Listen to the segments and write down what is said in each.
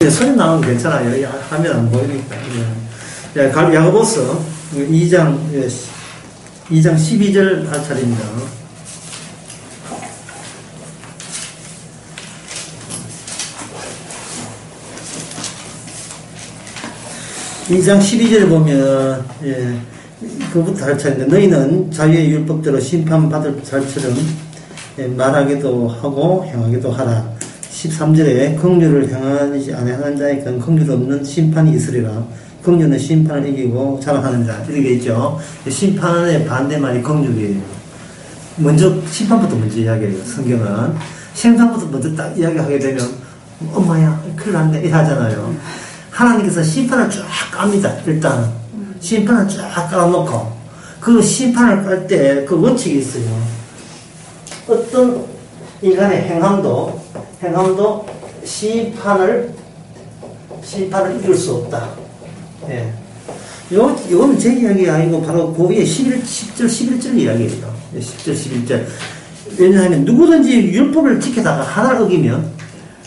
소리 나오면 괜찮아요. 화면 안 보이니까. 예. 야고보서 2장 12절 할 차례입니다. 이 장 12절에 보면, 그부터 할 차례인데, 너희는 자유의 율법대로 심판받을 자처럼 말하기도 하고 행하기도 하라. 13절에 긍휼을 행하지 아니하는 자에게는 긍휼 없는 심판이 있으리라. 긍휼은 심판을 이기고 자랑하는 자. 이렇게 있죠. 심판의 반대말이 긍휼이에요. 먼저 심판부터 먼저 이야기해요. 성경은 심판부터 먼저 딱 이야기하게 되면 엄마야 큰일 났네 이래 하잖아요. 하나님께서 심판을 쫙 깝니다. 일단 심판을 쫙 깔아놓고 그 심판을 깔 때 그 원칙이 있어요. 어떤 인간의 행함도 심판을 이길 수 없다. 예. 요거는 제 이야기 아니고 바로 그 위에 10절, 11절 이야기예요. 10절, 11절. 왜냐하면 누구든지 율법을 지키다가 하나를 어기면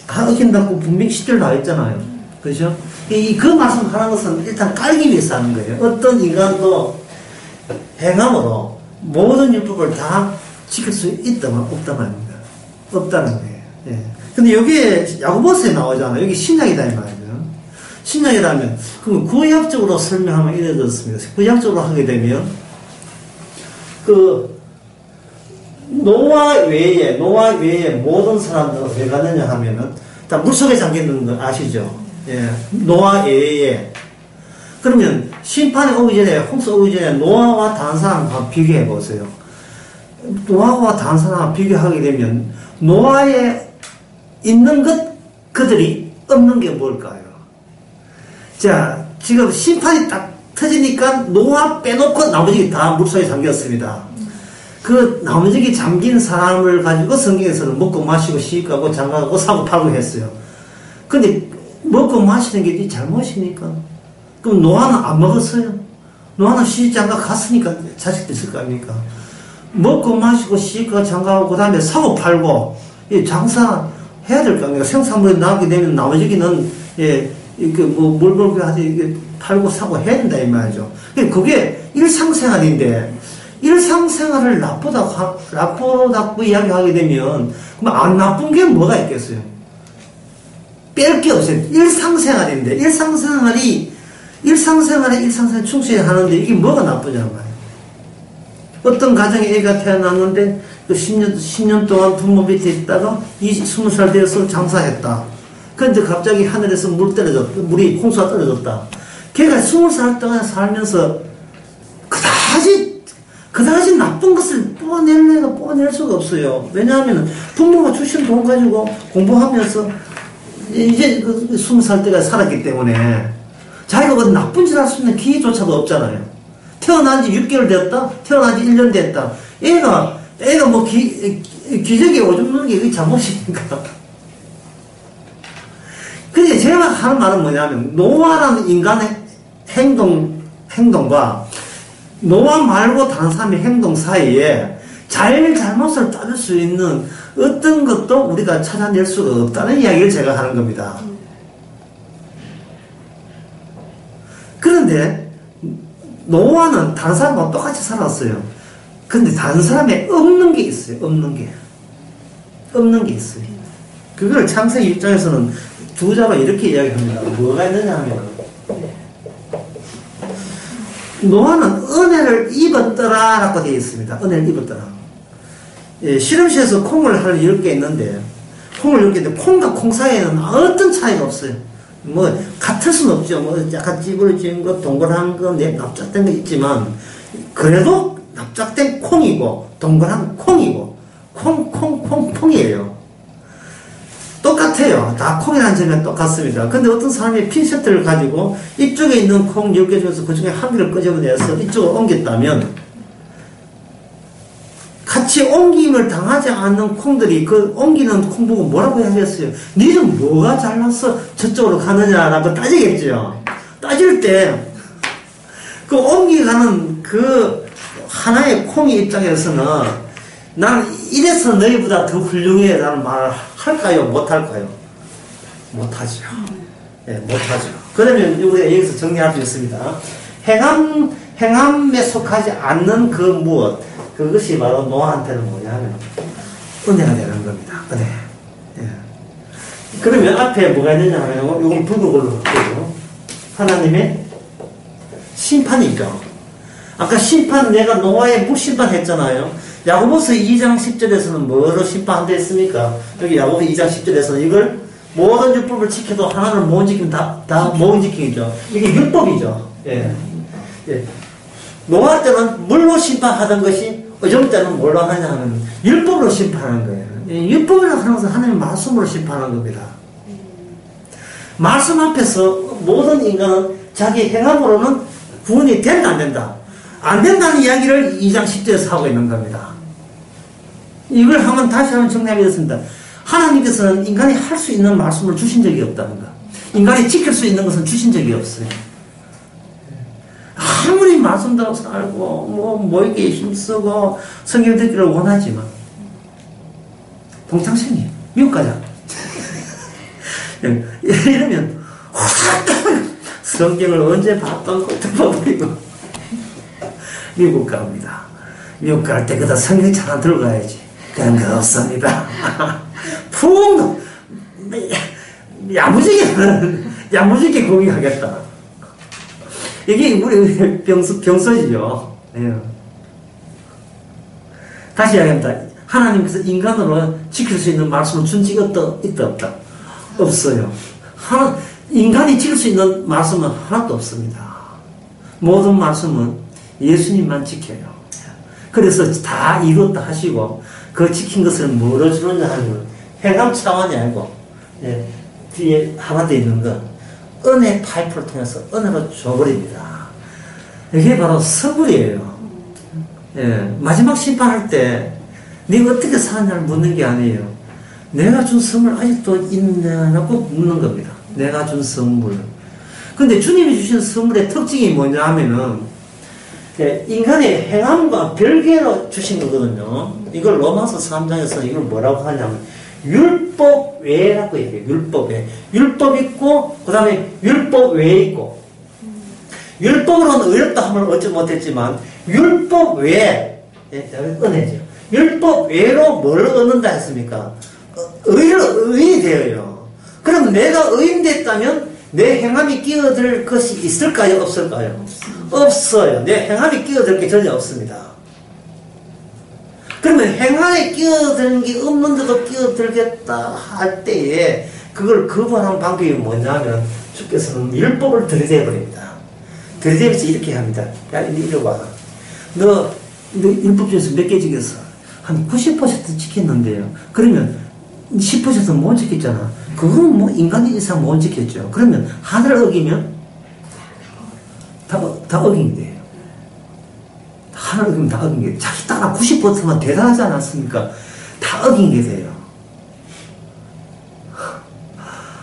다 어긴다고 분명히 10절 나와 있잖아요. 그렇죠? 그 말씀 하는 것은 일단 깔기 위해서 하는 거예요. 어떤 인간도 행함으로 모든 율법을 다 지킬 수 있다면 없다는 말입니다. 없다는 거예요. 예. 근데 여기에 야고보서에 나오잖아요. 여기 신약이다 이 말이죠. 신약이라면 그럼 구약적으로 설명하면 이래 그렇습니다. 구약적으로 하게 되면 그 노아 외에 모든 사람들은 왜 가느냐 하면은 다 물속에 잠기는 거 아시죠? 예. 노아 외에 그러면 심판이 오기 전에 홍수 오기 전에 노아와 다른 사람과 비교해 보세요. 노아와 다른 사람과 비교하게 되면 노아에 있는 그들이 없는 게 뭘까요? 자, 지금 심판이 딱 터지니까 노아 빼놓고 나머지 다 물속에 잠겼습니다. 그 나머지 잠긴 사람을 가지고 성경에서는 먹고 마시고 시집가고 장가가고 사고 팔고 했어요. 근데 먹고 마시는 게 잘못이니까. 그럼 노아는 안 먹었어요. 노아는 시집 장가 갔으니까 자식도 있을 거 아닙니까? 먹고 마시고 시집가고 장가가고 그 다음에 사고 팔고 장사 해야 될 거 아닙니까? 생산물이 나오게 되면 나머지는 뭘 벌고 하지, 이게 팔고 사고 해야 된다, 이 말이죠. 그게 일상생활인데, 일상생활을 나쁘다고 이야기하게 되면, 그럼 안 나쁜 게 뭐가 있겠어요? 뺄 게 없어요. 일상생활인데, 일상생활에 충실히 하는데, 이게 뭐가 나쁘냐는 말이에요. 어떤 가정에 애가 태어났는데, 그 10년 동안 부모 밑에 있다가 20살 되어서 장사했다. 그런데 갑자기 하늘에서 물이 홍수가 떨어졌다. 걔가 20살 동안 살면서 그다지 나쁜 것을 뽑아낼 수가 없어요. 왜냐하면 부모가 주신 돈 가지고 공부하면서 이제 20살 때가 살았기 때문에 자기가 뭐 나쁜 짓 할 수 있는 기회조차도 없잖아요. 태어난 지 6개월 됐다? 태어난 지 1년 됐다. 애가 뭐 기저귀에 오줌 누는 게 이게 잘못이니까. 근데 제가 하는 말은 뭐냐면, 노아라는 인간의 행동과 노아 말고 다른 사람의 행동 사이에 잘못을 따질 수 있는 어떤 것도 우리가 찾아낼 수가 없다는 이야기를 제가 하는 겁니다. 그런데 노아는 다른 사람과 똑같이 살았어요. 근데 다른 사람에 없는 게 있어요. 없는 게 있어요. 그걸 창세기 입장에서는 두 자가 이렇게 이야기합니다. 뭐가 있느냐 하면, 노아는 은혜를 입었더라라고 되어 있습니다. 은혜를 입었더라. 예, 실험실에서 콩을 한 10개 있는데, 콩과 콩 사이에는 어떤 차이가 없어요. 뭐, 같을 수는 없죠. 뭐, 약간 찌그러진 거, 동그란 거, 납작된 거 있지만, 그래도 납작된 콩이고, 동그란 콩이고, 콩이에요. 똑같아요. 다 콩이라는 점은 똑같습니다. 근데 어떤 사람이 핀셋을 가지고 이쪽에 있는 콩 10개 중에서 그 중에 한 개를 끄집어내서 이쪽으로 옮겼다면 같이 옮김을 당하지 않는 콩들이 그 옮기는 콩 보고 뭐라고 하겠어요? 니는 뭐가 잘나서 저쪽으로 가느냐라고 따지겠죠. 따질 때 그 옮기가는 그 하나의 콩의 입장에서는 나는 이래서 너희보다 더 훌륭해 라는 말을 할까요? 못할까요? 못하죠. 예, 못하죠. 그러면 우리가 여기서 정리할 수 있습니다. 행함에 속하지 않는 그 무엇, 그것이 바로 노아한테는 뭐냐면 은혜가 되는 겁니다. 은혜. 예. 그러면 앞에 뭐가 있느냐 하면 이건 붉은 걸로 볼게요. 하나님의 심판이죠. 아까 심판, 내가 노아의 무심판 했잖아요. 야고보서 2장 10절에서는 뭐로 심판한다 했습니까? 여기 야고보서 2장 10절에서는 이걸 모든 율법을 지켜도 하나를 못 지키면 다 못 지키죠. 이게 율법이죠. 예. 예. 노아 때는 물로 심판하던 것이 어종 때는 뭘로 하냐 하면 율법으로 심판하는 거예요. 예. 율법으로 하는 것은 하나님의 말씀으로 심판하는 겁니다. 말씀 앞에서 모든 인간은 자기 행함으로는 구원이 된다 안 된다? 안 된다는 이야기를 2장 10절에서 하고 있는 겁니다. 이걸 한번 다시 한번 정리하겠습니다. 하나님께서는 인간이 할 수 있는 말씀을 주신 적이 없다는 것. 인간이 지킬 수 있는 것은 주신 적이 없어요. 아무리 말씀대로 살고 모이기에 힘쓰고 성경 듣기를 원하지만 동창생이에요. 미국 가자. 이러면 성경을 언제 봤던 거 덮어버리고 미국 갑니다. 미국 갈 때 그다 성경 잘 안 들어가야지. 그런 거 없습니다. 푹 야무지게 공유하겠다. 이게 우리 병서지요. 예. 다시 이야기합니다. 하나님께서 인간으로 지킬 수 있는 말씀을 준 적이 있다 없다? 없어요. 인간이 지킬 수 있는 말씀은 하나도 없습니다. 모든 말씀은 예수님만 지켜요. 그래서 다 이뤘다 하시고 그 지킨 것을 뭐로 주느냐 하면 행함 차원이 아니고 예, 뒤에 하나 더 있는 거 은혜 파이프를 통해서 은혜로 줘버립니다. 이게 바로 선물이에요. 예, 마지막 심판할 때 네가 어떻게 사느냐를 묻는 게 아니에요. 내가 준 선물 아직도 있냐고 묻는 겁니다. 내가 준 선물. 근데 주님이 주신 선물의 특징이 뭐냐 하면은 인간의 행함과 별개로 주신 거거든요. 이걸 로마서 3장에서 이걸 뭐라고 하냐면 율법 외라고 얘기해요. 율법 외. 율법 있고 그 다음에 율법 외에 있고 율법으로는 의롭다 함을 얻지 못했지만 율법 외에 은혜죠. 율법 외로 뭘 얻는다 했습니까? 의인이 되어요. 그럼 내가 의인됐다면 내 행함이 끼어들 것이 있을까요? 없을까요? 없어요. 내 행함이 끼어들 게 전혀 없습니다. 그러면 행함에 끼어드는 게 없는데도 끼어들겠다 할 때에 그걸 거부하는 방법이 뭐냐면 주께서는 율법을 들이대버립니다. 들이대면서 이렇게 합니다. 야, 이리 와. 너 율법 중에서 몇 개 지켰어? 한 90% 지켰는데요. 그러면 10%는 못 지켰잖아. 그건 뭐 인간의 이상 못 지켰죠. 그러면 하나를 어기면 다 어긴 게 돼요. 하나를 어기면 다 어긴 게 돼요. 자기 따라 90%만 대단하지 않았습니까? 다 어긴 게 돼요.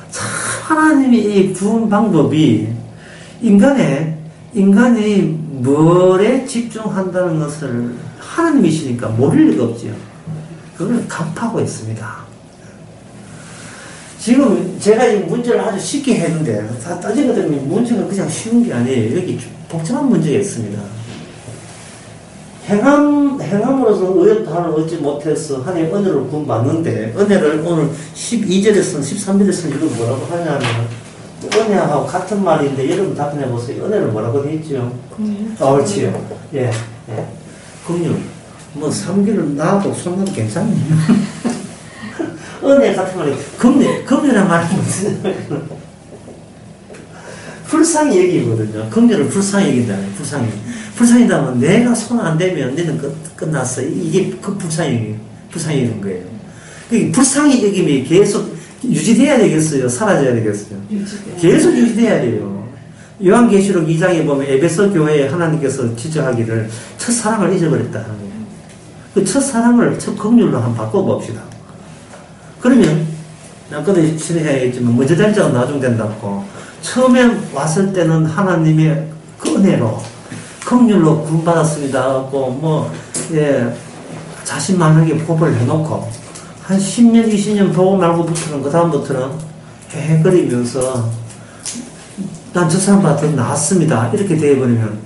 참 하나님의 이 구원 방법이 인간이 뭐에 집중한다는 것을 하나님이시니까 모를 리가 없지요. 그걸 간파하고 있습니다. 지금 제가 이 문제를 아주 쉽게 했는데 다 따지고 보면 문제가 그냥 쉬운 게 아니에요. 여기 복잡한 문제가 있습니다. 행함으로서 의롭다함을 얻지 못해서 하나님의 은혜를 구원받는데 은혜를 오늘 12절에서는 13절에서는 이걸 뭐라고 하냐면 은혜하고 같은 말인데 여러분 답변해 보세요. 은혜를 뭐라고 되어 있죠? 옳지요. 예. 긍휼. 뭐 3개를 나도 손나도 괜찮네요. 은혜 같은 말이 긍휼이란 말은 무슨 불쌍히 여기거든요. 긍휼을 불쌍히 여긴다는 불쌍히다면 내가 손 안 대면 너는 끝났어. 이게 그 불쌍히 여기는 거예요. 불쌍히 여김이 계속 유지돼야 되겠어요? 사라져야 되겠어요? 계속 유지돼야 돼요. 요한계시록 2장에 보면 에베소 교회에 하나님께서 지적하기를 첫사랑을 잊어버렸다 하는 거예요. 그 첫사랑을 첫 긍휼로 한번 바꿔봅시다. 그러면 아까도 진행해야겠지만 먼저 된 자가 나중 된다고 처음에 왔을 때는 하나님의 그 은혜로 긍휼로 구원받았습니다 하고 자신만하게 보복을 해놓고 한 10년 20년 보고 말고부터는 그 다음부터는 헤헤거리면서 난 저 사람보다 더 낫습니다. 이렇게 되어버리면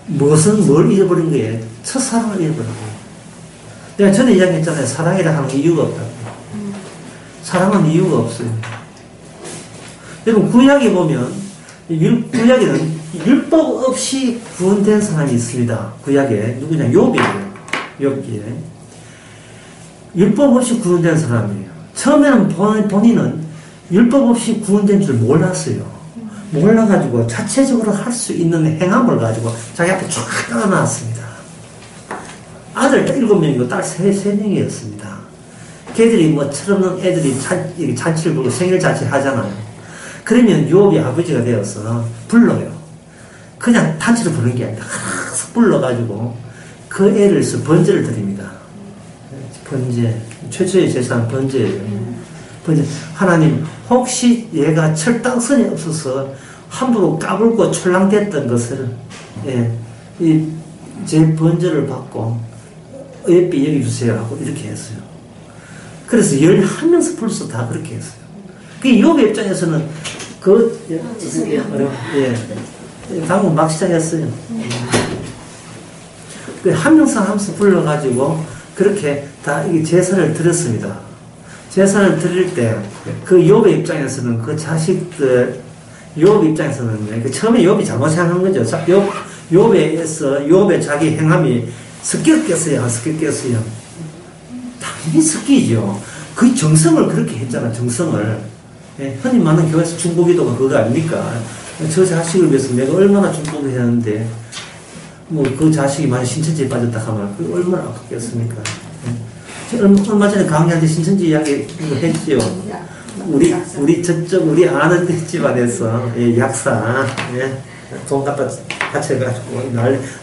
뭘 잃어버린 거예요? 첫사랑을 잃어버린 거예요. 내가 전에 이야기했잖아요. 사랑이라 하는 이유가 없다고. 사랑은 이유가 없어요. 여러분, 구약에 보면, 구약에는 율법 없이 구원된 사람이 있습니다. 구약에. 누구냐? 욥이에요. 욥기에. 율법 없이 구원된 사람이에요. 처음에는 본인은 율법 없이 구원된 줄 몰랐어요. 몰라가지고 자체적으로 할 수 있는 행함을 가지고 자기 앞에 쫙 깔아놨습니다. 아들 7명이고 딸 3명이었습니다. 걔들이 뭐 철없는 애들이 잔치를 부르고 생일 잔치 하잖아요. 그러면 욥이 아버지가 되어서 불러요. 그냥 단체로 부르는 게 아니라 항상 불러가지고 그 애를 번제를 드립니다. 번제. 최초의 제사는 번제예요. 번제. 하나님, 혹시 얘가 철당선이 없어서 함부로 까불고 출랑댔던 것을, 제 번제를 받고 예삐 여기주세요 하고 이렇게 했어요. 그래서 11명씩 불러서 다 그렇게 했어요. 그 욥의 입장에서는 방금 막 시작했어요. 한 명씩 불러가지고 그렇게 다 제사를 드렸습니다. 제사를 드릴 때 그 욥의 입장에서는 그 자식들 욥 입장에서는 처음에 욥이 잘못 생각한 거죠. 욥의 자기 행함이 섞였겠어요? 안 섞였겠어요? 당연히 섞이죠. 그 정성을 그렇게 했잖아. 정성을. 흔히 많은 교회에서 중보기도가 그거 아닙니까? 저 자식을 위해서 내가 얼마나 중보를 했는데 뭐 그 자식이 만약 신천지에 빠졌다 하면 그게 얼마나 아깝겠습니까? 얼마 전에 강의할 때 신천지 이야기 했지요. 우리 아는 집안에서 약사 돈 갖다 같이 해가지고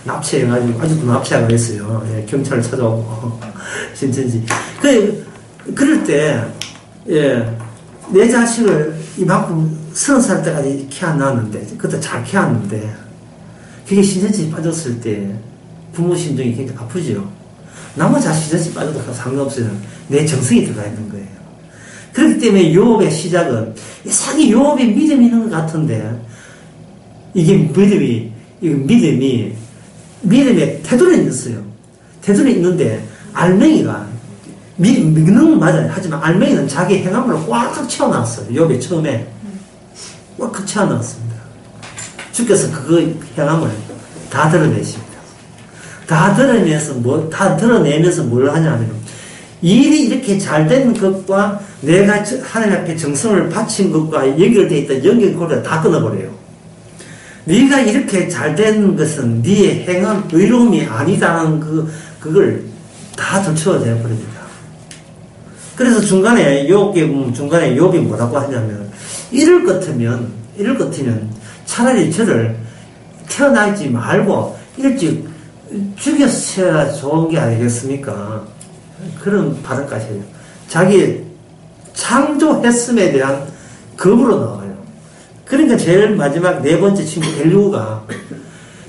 납치해가지고 아직도 납치하고 있어요. 경찰을 찾아오고 신천지. 그럴 때 내 자식을 이만큼 30살 때까지 키워놨는데 그때 잘 키웠는데 그게 신천지에 빠졌을 때 부모 심정이 굉장히 아프죠. 나머지 자식 신천지 빠져도 상관없어요. 내 정성이 들어가 있는 거예요. 그렇기 때문에 욥의 시작은 이상하게 욥이 믿음이 있는 것 같은데 이게 믿음의 태도는 있어요. 태도는 있는데 알맹이가 믿는 건 맞아요. 하지만 알맹이는 자기 행함으로 꽉꽉 채워놨어요. 욥이 처음에 꽉꽉 채워놨습니다. 주께서 그 행함을 다 드러내십니다. 다 드러내면서 뭘 하냐면 일이 이렇게 잘 된 것과 내가 하나님 앞에 정성을 바친 것과 연결되어 있던 연결고리를 다 끊어버려요. 네가 이렇게 잘 된 것은 네의 행함, 의로움이 아니다는 그걸 다 들춰져 버립니다. 그래서 중간에 욥이 뭐라고 하냐면 이럴 것 같으면 차라리 저를 태어나지 말고 일찍 죽였어야 좋은 게 아니겠습니까? 그런 발언까지 해요. 자기 창조했음에 대한 겁으로 나와요. 그러니까 제일 마지막 네 번째 친구 엘리후가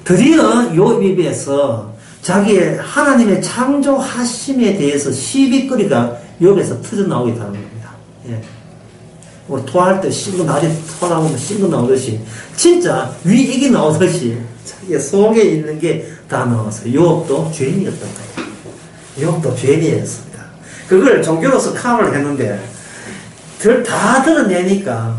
드디어 욥에 비해서 자기의 하나님의 창조하심에 대해서 시비거리가 욥에서 터져나오게 되는 겁니다. 우리 토할 때 싱거 날이 토나오면 싱거 나오듯이 진짜 위익이 나오듯이 자기 속에 있는 게 다 나와서 욥도 죄인이었던 거예요. 욥도 죄인이었습니다. 그걸 종교로서 카운을 했는데 다 드러내니까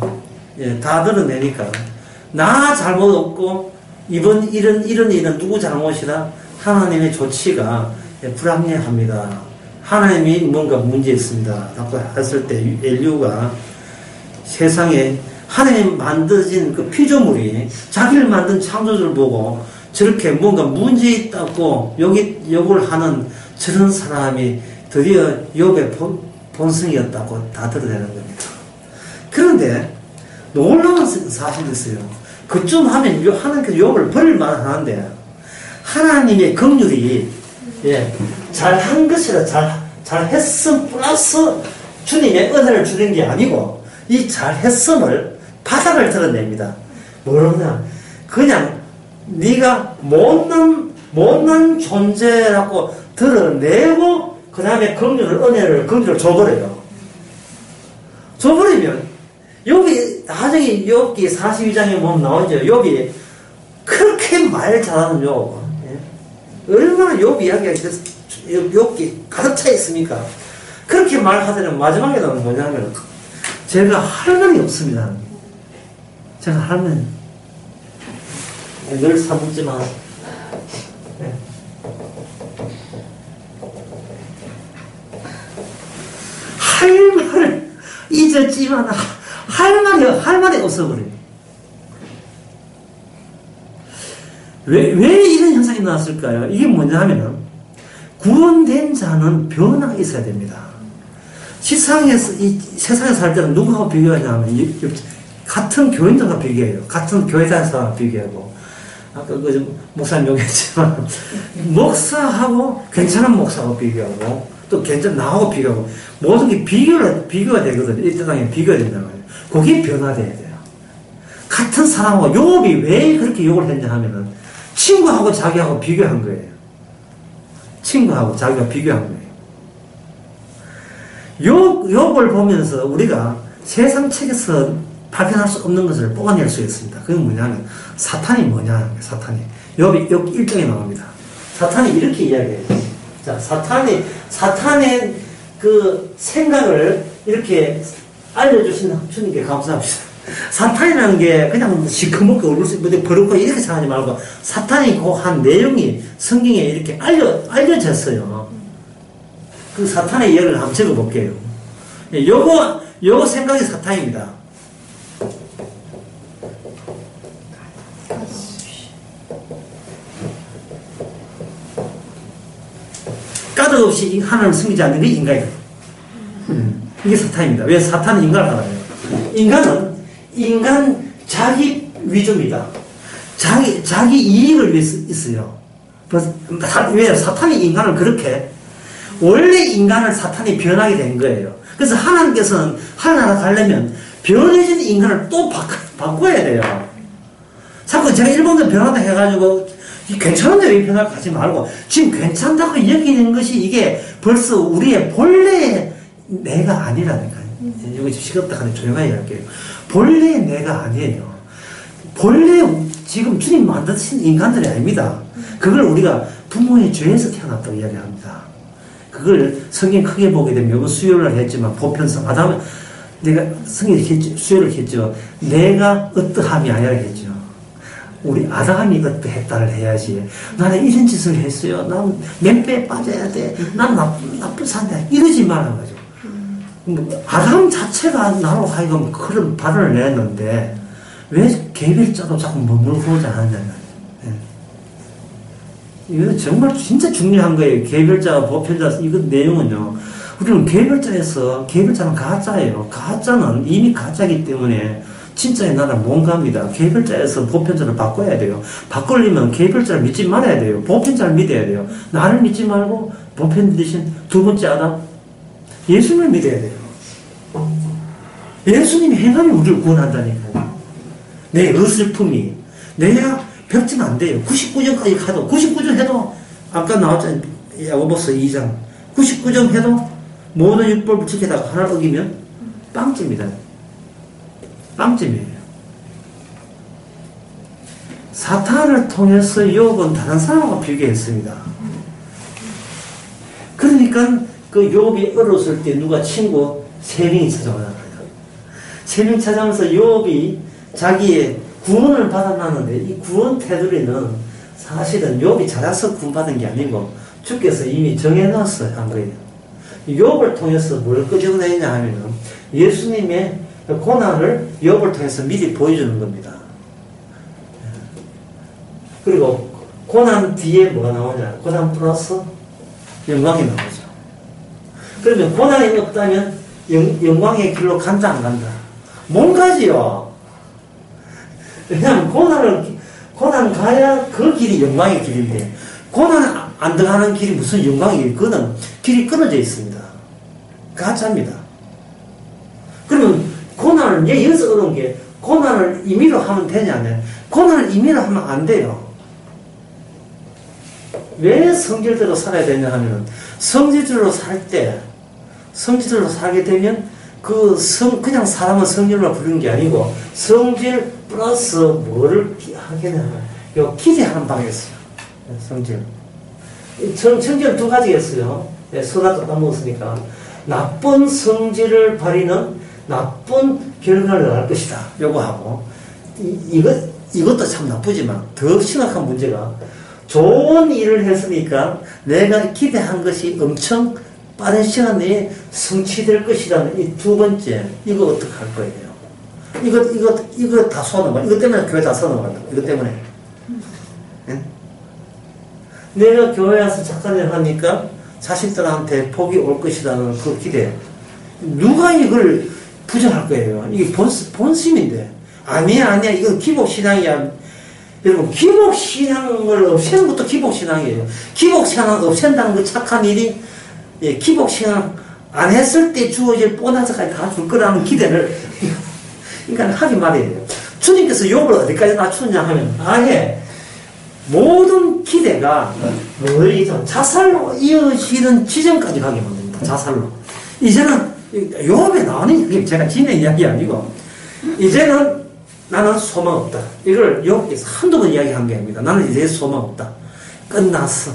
나 잘못 없고 이번 이런 일은 누구 잘못이다? 하나님의 조치가 불합리합니다. 하나님이 뭔가 문제 있습니다. 라고 했을 때 엘리후가 세상에 하나님 만드신 그 피조물이 자기를 만든 창조주를 보고 저렇게 뭔가 문제 있다고 욕을 하는 저런 사람이 드디어 욥의 본성이었다고 다 드러내는 겁니다. 그런데 놀라운 사실이 있어요. 그쯤 하면 하나님께서 욥을 버릴 말을 하는데 하나님의 긍휼이 잘한 것이라 잘했음 플러스 주님의 은혜를 주는 게 아니고 이 잘했음을 바닥을 드러냅니다. 뭐냐? 그냥 네가 못난 존재라고 드러내고 그 다음에 긍휼을 줘버려요. 줘버리면 여기 나중에 욥기 42장에 보면 나오죠. 욥이 그렇게 말 잘하는 욥. 예? 얼마나 욥 이야기가 욥기 가득 차 있습니까? 그렇게 말하더니 마지막에는 뭐냐면 제가 할 말이 없습니다. 제가 할 말이 늘 사묻지만 네. 할 말을 잊었지만 할 말이 없어버려요. 왜 이런 현상이 나왔을까요? 이게 뭐냐 하면은 구원된 자는 변화가 있어야 됩니다. 세상에서 살 때는 누구하고 비교하냐면 같은 교인들과 비교해요. 같은 교회 다니는 사람과 비교하고 아까 목사님 얘기했지만 목사하고 괜찮은 목사하고 비교하고 또 나하고 비교하고 모든 게 비교가 되거든요. 이 세상에 비교가 된다는 거예요. 그게 변화돼야 돼요. 같은 사람하고 욥이 왜 그렇게 욕을 했냐 하면은 친구하고 자기하고 비교한 거예요. 친구하고 자기가 비교한 거예요. 욥을 보면서 우리가 세상 책에서 발견할 수 없는 것을 뽑아낼 수 있습니다. 그게 뭐냐면 사탄이 뭐냐. 사탄이 욥이 1장에 나옵니다. 사탄이 이렇게 이야기해요. 자, 사탄의 그 생각을 이렇게 알려주신 주님께 감사합니다. 사탄이라는 게 그냥 시커멓고 얼굴 버릇고 이렇게 생각하지 말고 사탄이 그 한 내용이 성경에 이렇게 알려졌어요. 그 사탄의 예를 한번 적어볼게요. 요거 생각이 사탄입니다. 까닭 없이 하나님을 섬기지 않는 게 인간이에요. 이게 사탄입니다. 왜 사탄은 인간을 하나요? 인간 자기 위주입니다. 자기 이익을 위해서 있어요. 왜 사탄이 인간을 그렇게 원래 인간을 사탄이 변하게 된 거예요. 그래서 하나님께서는 하나님 가려면 변해진 인간을 또 바꿔야 돼요. 자꾸 제가 일본도 변하다 해가지고 괜찮은데 왜 변화를 가지 말고 지금 괜찮다고 여기는 것이 이게 벌써 우리의 본래의 내가 아니라니까요. 여기 시끄럽다 하니 조용하게 할게요. 본래의 내가 아니에요. 본래 지금 주님 만드신 인간들이 아닙니다. 그걸 우리가 부모의 죄에서 태어났다고 이야기합니다. 그걸 성경 크게 보게 되면 수요를 했지만 보편성 아담 내가 성경에 수요를 했죠. 내가 어떠함이 아니라 했죠. 우리 아담이 어떠했다를 해야지. 나는 이런 짓을 했어요. 난 맨배에 빠져야 돼. 난 나쁜 사람이야. 이러지 말아가지고. 아담 자체가 나로 하여금 그런 발언을 냈는데 왜 개별자로 자꾸 머물고자 하느냐. 이거 정말 진짜 중요한 거예요. 개별자, 보편자, 이거 내용은요. 우리는 개별자는 가짜예요. 가짜는 이미 가짜이기 때문에 진짜의 나라는 뭔가입니다. 개별자에서 보편자를 바꿔야 돼요. 바꾸려면 개별자를 믿지 말아야 돼요. 보편자를 믿어야 돼요. 나를 믿지 말고 보편 대신 두 번째 아담, 예수님을 믿어야 돼요. 예수님이 행함이 우리를 구원한다니까요. 내 어설픔이 내가 벽지면 안 돼요. 99점까지 가도 99점 해도 아까 나왔잖아요. 야고보서 2장 99점 해도 모든 율법을 지키다가 하나를 어기면 빵점이다. 빵점이에요. 사탄을 통해서 욥은 다른 사람과 비교했습니다. 그러니까 그 욥이 어렸을 때 누가 친구 3명이 찾아오잖아요. 3명 찾아오면서 욥이 자기의 구원을 받아놨는데 이 구원 테두리는 사실은 욥이 찾아서 구원받은 게 아니고 주께서 이미 정해놨어야 한 거예요. 욥을 통해서 뭘 끄집어내냐 하면 예수님의 고난을 욥을 통해서 미리 보여주는 겁니다. 그리고 고난 뒤에 뭐가 나오냐? 고난 플러스 영광이 나오죠. 그러면 고난이 없다면 영광의 길로 간다 안 간다? 못 가지요. 왜냐하면 고난 가야 그 길이 영광의 길인데 고난 안 들어가는 길이 무슨 영광의 길? 그거는 길이 끊어져 있습니다. 가짜입니다. 그러면 고난을 여기서 어려운 게 고난을 임의로 하면 되냐면 고난을 임의로 하면 안 돼요. 왜 성질대로 살아야 되냐 하면 성질대로 살게 되면 그냥 사람은 성질로 부르는 게 아니고, 성질 플러스 뭐를 하게 되나, 요 기대하는 방에 있어요. 성질. 성질 두 가지가 있어요. 소나도 까먹었으니까. 나쁜 성질을 발휘는 나쁜 결과를 낳을 것이다. 요거 하고, 이것도 참 나쁘지만, 더 심각한 문제가, 좋은 일을 했으니까 내가 기대한 것이 엄청 빠른 시간 내에 성취될 것이라는 이 두 번째, 이거 어떻게 할 거예요? 이거 다 쏘는 이것 때문에 교회 다 쏘는 거다. 이것 때문에. 네? 내가 교회 와서 작사를 하니까 자식들한테 복이 올 것이라는 그 기대. 누가 이걸 부정할 거예요? 이게 본심인데. 아니야. 이건 기복신앙이야. 여러분, 기복신앙을 없애는 것도 기복신앙이에요. 기복신앙 없앤다는 그 착한 일이, 기복신앙 안 했을 때 주어질 보너스까지 다 줄 거라는 기대를, 그러니까 하지 말아야 돼요. 주님께서 욥을 어디까지 낮추느냐 하면, 아예, 모든 기대가, 자살로 이어지는 지점까지 가게 만듭니다. 자살로. 이제는, 욥에 나오는, 이게 제가 지는 이야기 아니고, 이제는 나는 소망 없다. 이걸 욥께서 한두 번 이야기한 게 아닙니다. 나는 이제 소망 없다. 끝났어.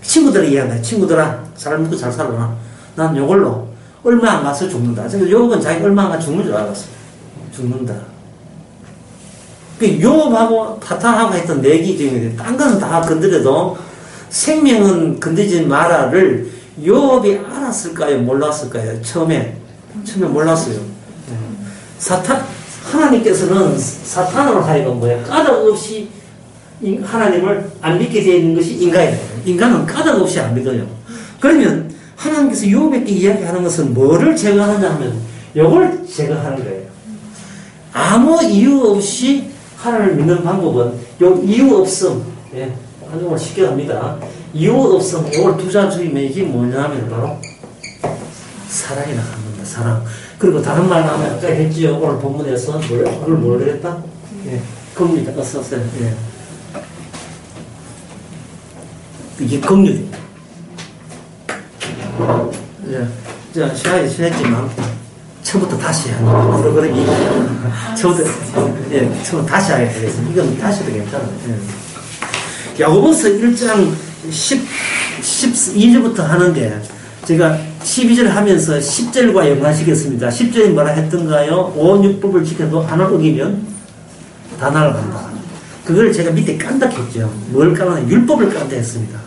친구들이 이야기한다. 친구들아, 잘 먹고 잘 살아라. 난 이걸로 얼마 안 가서 죽는다. 그래서 욥은 자기 얼마 안 가서 죽는 줄 알았어. 죽는다. 욥하고 파탄하고 했던 내기 중에 딴 건 다 건드려도 생명은 건드리지 마라를 욥이 알았을까요? 몰랐을까요? 처음에 몰랐어요. 하나님께서는 사탄으로 하여금 뭐야? 까닭 없이 하나님을 안 믿게 되어 있는 것이 인간이에요. 인간은 까닭 없이 안 믿어요. 그러면 하나님께서 욥에게 이야기하는 것은 뭐를 제거하느냐 하면 이걸 제거하는 거예요. 아무 이유 없이 하나님을 믿는 방법은 요 이유 없음. 한국말 쉽게 합니다. 이유 없음. 이걸 두 자주이면 이게 뭐냐면 바로 사랑이 나가는 겁니다. 사랑. 그리고 다른 말 하면 아까 했지요. 오늘 본문에서 그걸 뭘 했다? 긍휼이다. 썼어요. 이게 긍휼입니다. 제가 시간이 지났지만 처음부터 다시 하는 프로그램이 처음부터 다시 하게 되겠습니다. 이건 다시 해도 괜찮아요. 야고보서 1장 12절부터 하는데 제가 12절 하면서 10절과 연관시켰습니다. 10절이 뭐라 했던가요? 오온육법을 지켜도 하나 어기면 다 날아간다. 그걸 제가 밑에 깐다 했죠. 뭘 깐다? 율법을 깐다 했습니다.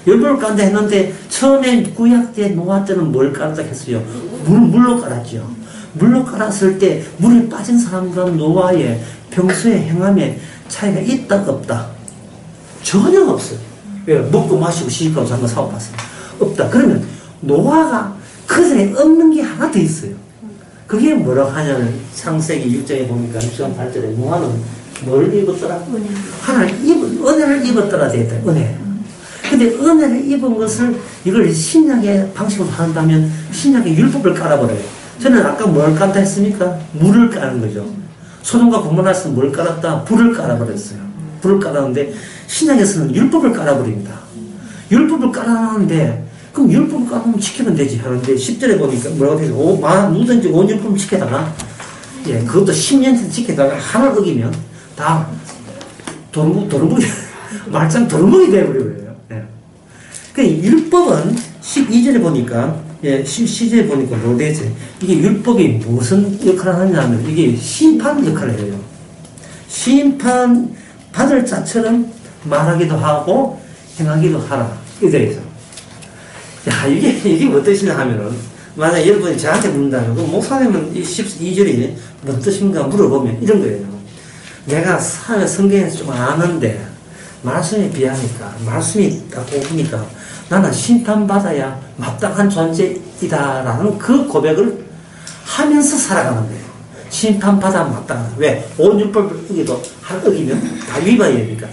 율법을 깐다 했는데 처음에 구약 때 노아 때는 뭘 깐다 했어요? 물로 깔았죠. 물로 깔았을 때 물에 빠진 사람과 노아의 평소의 행함에 차이가 있다 없다? 전혀 없어요. 왜? 먹고 마시고 시집가고 잠깐 사고봤어요. 없다. 그러면 노아가 그들에 없는 게 하나 더 있어요. 그게 뭐라고 하냐면 창세기 6장에 보니까 6장 8절에 노아는 뭘 입었더라? 은혜를 입었더라 되어 있다. 은혜. 근데 은혜를 입은 것을 이걸 신약의 방식으로 한다면 신약의 율법을 깔아버려요. 저는 아까 뭘 깐다 했습니까? 물을 까는 거죠. 소돔과 고모라에서는 뭘 깔았다? 불을 깔아버렸어요. 불을 깔았는데 신약에서는 율법을 깔아버립니다. 율법을 깔아놨는데 그럼 율법을 깔으면 지키면 되지 하는데 10절에 보니까 뭐라고 되죠? 누구든지 온 율법을 지키다가 그것도 10년 지키다가 하나 어기면 다 도루묵이 말짱 도루묵이 되어버려요. 그 율법은 12절에 보니까 12절에 보니까 뭐 되지? 이게 율법이 무슨 역할을 하냐면 이게 심판 역할을 해요. 심판 받을 자처럼 말하기도 하고 행하기도 하라. 이게 되죠. 야, 이게 뭔 뜻이냐 하면은, 만약 여러분이 저한테 묻는다면, 그 목사님은 이 12절이 뭔 뜻인가 물어보면 이런 거예요. 내가 성경에서 좀 아는데, 말씀에 비하니까, 말씀이 딱 오니까, 나는 심판받아야 마땅한 존재이다라는 그 고백을 하면서 살아가는 거예요. 심판받아 마땅하다. 왜? 온 율법을 어기면 다 위반해야 되니까.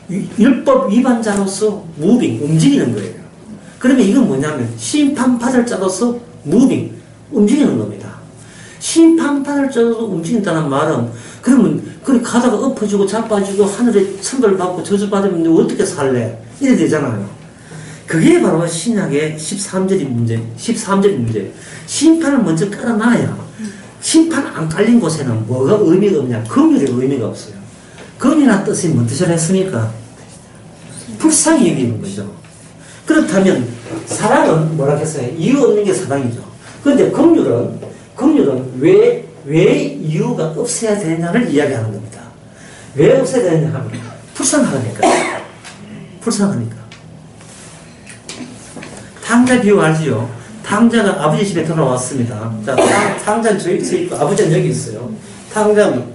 율법 위반자로서 움직이는 거예요. 그러면 이건 뭐냐면 심판받을 자로서 움직이는 겁니다. 심판받을 자로서 움직인다는 말은 그러면 그렇게 가다가 엎어지고 자빠지고 하늘에 천벌 받고 저주받으면 어떻게 살래? 이래 되잖아요. 그게 바로 신약의 13절의 문제, 13절의 문제. 심판을 먼저 깔아놔야 심판 안 깔린 곳에는 뭐가 의미가 없냐? 긍휼의 의미가 없어요. 긍휼이라는 뜻이 뭔 뜻을 했습니까? 불쌍히 여기는 거죠. 그렇다면 사랑은 뭐라 했어요? 이유 없는 게 사랑이죠. 그런데 긍휼은 왜 이유가 없어야 되냐를 이야기하는 겁니다. 왜 없어야 되냐 하면 불쌍하니까. 불쌍하니까. 탕자 비유 알지요? 탕자가 아버지 집에 돌아왔습니다. 자, 탕자는 저기 있고 아버지는 여기 있어요. 탕자는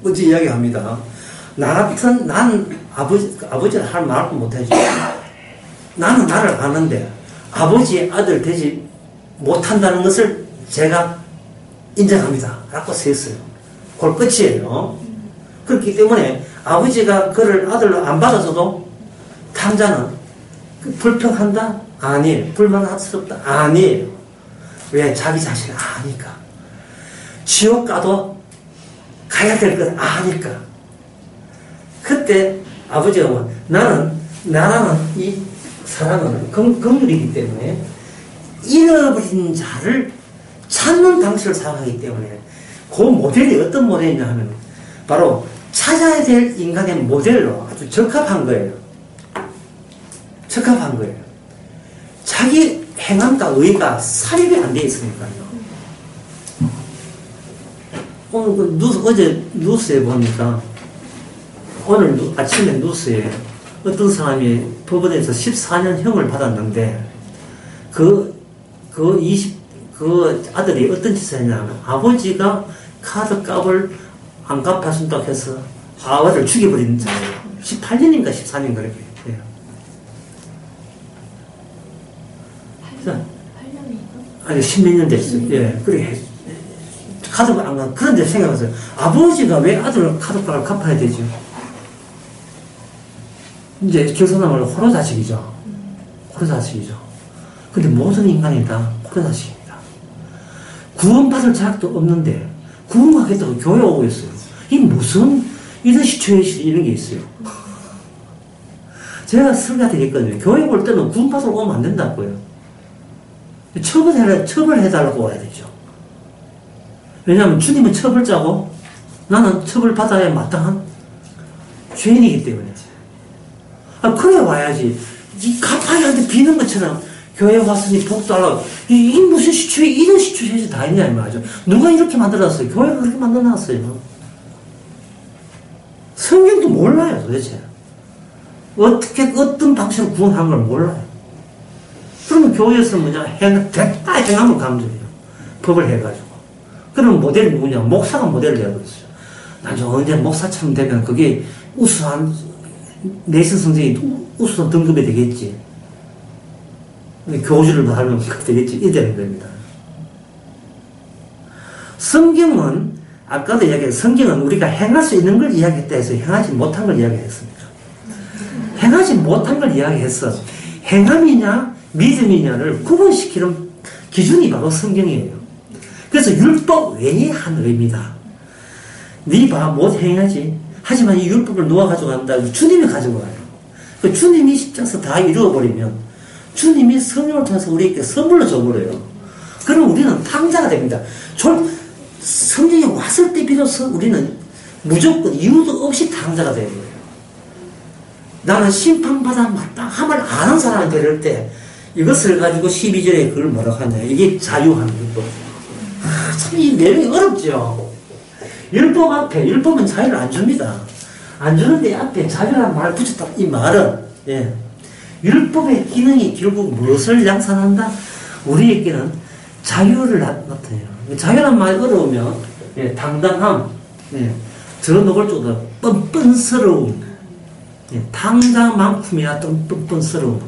먼저 이야기합니다. 나 같은 나는 아버지를 할 말도 못하지. 나는 나를 아는데 아버지의 아들 되지 못한다는 것을 제가 인정합니다. 라고 쓰였어요. 그걸 끝이에요. 그렇기 때문에 아버지가 그를 아들로 안 받아서도 탕자는 불평한다? 아니에요. 불만스럽다? 아니에요. 왜? 자기 자신을 아니까. 지옥 가도 가야 될 것 아니까. 그때 아버지가 뭐, 나라는 이 사랑은 긍휼이기 때문에 잃어버린 자를 찾는 방식을 사용하기 때문에 그 모델이 어떤 모델이냐 하면 바로 찾아야 될 인간의 모델로 아주 적합한 거예요. 적합한 거예요. 자기 행함과 의가 삽입이 안 돼 있으니까요. 오늘 어제 뉴스에 보니까 오늘 아침에 뉴스에 어떤 사람이 법원에서 14년 형을 받았는데 그 아들이 어떤 짓을 했냐면 아버지가 카드 값을 안 갚아준다고 해서 아버지를 죽여버린 자예요. 18년인가 14년 그렇게 돼요. 8년인가? 아니 10몇 년 됐어요. 예, 그렇게 카드가 안 갚. 그런데 생각하세요. 아버지가 왜 아들 카드값을 갚아야 되죠? 이제 교사나말로 호로자식이죠. 호로자식이죠. 근데 모든 인간이 다 호로자식입니다. 구원받을 자격도 없는데 구원하겠다고 교회 오고 있어요. 이 무슨 이런 시츄에이션 이런 게 있어요. 제가 설교가 되겠거든요. 교회 올 때는 구원받으러 오면 안 된다고요. 처벌해달라고 와야 되죠. 왜냐하면 주님은 처벌자고 나는 처벌받아야 마땅한 죄인이기 때문에. 그래 와야지. 이 가파이한테 비는 것처럼 교회 왔으니 복도 하려고. 이 무슨 이런 시츄에이션 다 있냐, 이 말이죠. 누가 이렇게 만들었어요? 교회가 그렇게 만들어놨어요. 성경도 몰라요, 도대체. 어떤 방식으로 구원하는 걸 몰라요. 그러면 교회에서 대다 행함을 강조해요. 법을 해가지고. 그러면 모델이 누구냐? 목사가 모델을 해버렸어요. 나중에 언제 목사처럼 되면 그게 우수한, 내신 성적이 우수한 등급이 되겠지. 교주를 받으면 되겠지. 이되는 겁니다. 성경은, 아까도 이야기했 성경은 우리가 행할 수 있는 걸 이야기했다 해서 행하지 못한 걸 이야기했습니다. 행하지 못한 걸 이야기해서 행함이냐, 믿음이냐를 구분시키는 기준이 바로 성경이에요. 그래서 율법 외에 한 의미다. 네 봐, 못 행하지. 하지만 이 율법을 누가 가져간다? 주님이 가져가요. 그 주님이 십자가에서 다 이루어버리면 주님이 성령을 통해서 우리에게 선물로 줘버려요. 그럼 우리는 탕자가 됩니다. 성령이 왔을 때 비로소 우리는 무조건 이유도 없이 탕자가 되는 거예요. 나는 심판받아 마땅함을 아는 사람을 데릴 때 이것을 가지고 12절에 그걸 뭐라고 하냐. 이게 자유하는 율법. 참 이 내용이 어렵죠. 율법은 자유를 안 줍니다. 안 주는데 앞에 자유라는 말을 붙였다. 이 말은, 예. 율법의 기능이 결국 무엇을 양산한다? 우리에게는 자유를 나타내요. 자유란 말이 어려우면, 예, 당당함, 예, 들어놓을 정도 뻔뻔스러움, 예, 당장만큼이나 뻔뻔스러움.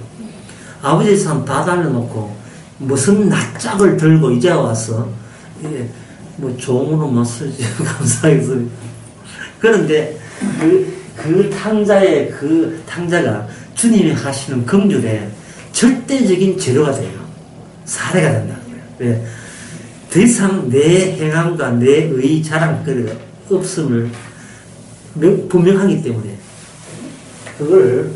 아버지 참 다 달려놓고, 무슨 낯짝을 들고 이제 와서, 예, 뭐 종으로만 쓰지 감사하겠습니다. 그런데 그 탕자가 주님이 하시는 긍휼에 절대적인 재료가 돼요. 사례가 된다는 거예요. 왜? 더 이상 내 행함과 내 의 자랑거리가 없음을 분명하기 때문에 그걸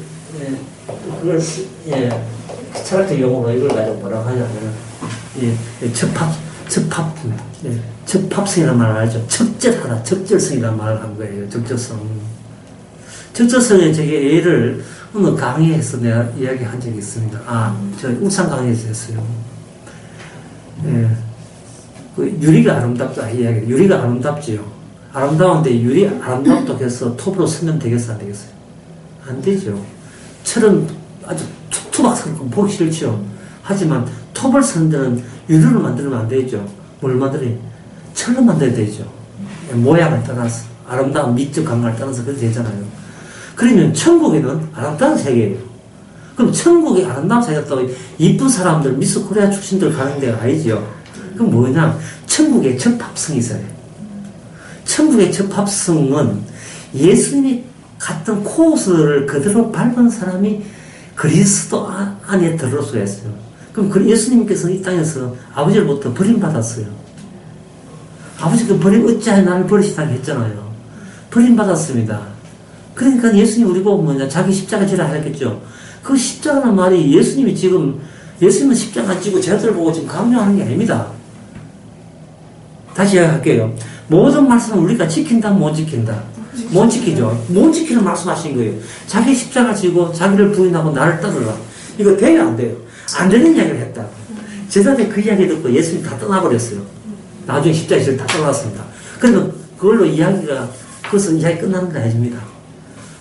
철학적 용어로 이걸 가지고 뭐라고 하냐면, 적합성이라는 말을 알죠. 적절하다, 적절성이라는 말을 한 거예요. 적절성. 적절성의 저게 예를 어느 강의에서 내가 이야기한 적이 있습니다. 저 울산 강의에서 했어요. 그 유리가 아름답다 이야기. 유리가 아름답지요. 아름다운데 유리 아름답다고 해서 톱으로 쓰면 되겠어, 안 되겠어요? 안 되죠. 철은 아주 투박스럽고 보기 싫죠. 하지만 톱을 쓴 데는 유리로 만들면 안 되죠. 뭘 만들어요? 철로 만들어야 되죠. 모양을 떠나서 아름다운 미적 감각을 떠나서 그렇게 되잖아요. 그러면 천국에는 아름다운 세계예요. 그럼 천국에 아름다운 세계가 또 이쁜 사람들, 미스 코리아 출신들 가는 데가 아니죠. 그럼 뭐냐? 천국의 적합성이 있어요. 천국의 적합성은 예수님이 갔던 코스를 그대로 밟은 사람이 그리스도 안에 들어올 수가 있어요. 그럼 예수님께서 이 땅에서 아버지로부터 버림받았어요. 아버지가 어찌하여 나를 버리시다고 했잖아요. 버림받았습니다. 그러니까 예수님이 우리 보고 뭐냐, 자기 십자가 지라 하겠죠. 그 십자가란 말이 예수님은 십자가 지고 제자들 보고 지금 강요하는 게 아닙니다. 다시 이야기할게요. 모든 말씀은 우리가 지킨다, 못 지킨다. 못 지키죠. 못 지키는 말씀하신 거예요. 자기 십자가 지고 자기를 부인하고 나를 따르라. 이거 돼요, 안 돼요? 안 되는 이야기를 했다. 제자들이 그 이야기 듣고 예수님 다 떠나버렸어요. 나중에 십자가에서 다 떠났습니다. 그러면 그걸로 그것은 이야기 끝나는 거 아닙니다.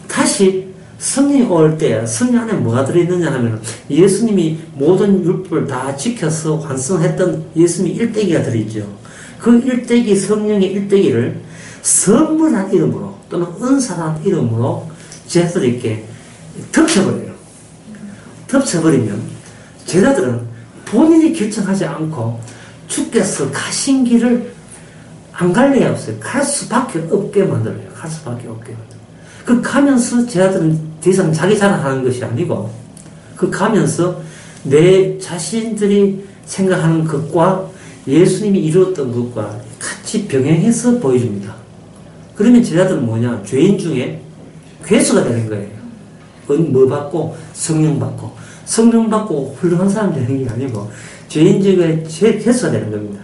다시 성령이 올 때 성령 안에 뭐가 들어있느냐 하면 예수님이 모든 율법을 다 지켜서 완성했던 예수님이 일대기가 들어있죠. 그 일대기, 성령의 일대기를 선물한 이름으로 또는 은사란 이름으로 제자들에게 덮쳐버려요. 덮쳐버리면 제자들은 본인이 결정하지 않고 주께서 가신 길을 안 갈 리가 없어요. 갈 수밖에 없게 만들어요. 갈 수밖에 없게 만들어요. 그 가면서 제자들은 더 이상 자기 자랑하는 것이 아니고 그 가면서 내 자신들이 생각하는 것과 예수님이 이루었던 것과 같이 병행해서 보여줍니다. 그러면 제자들은 뭐냐? 죄인 중에 괴수가 되는 거예요. 뭐 받고? 성령 받고. 성령 받고 훌륭한 사람 되는 게 아니고 죄인 중에 괴수가 되는 겁니다.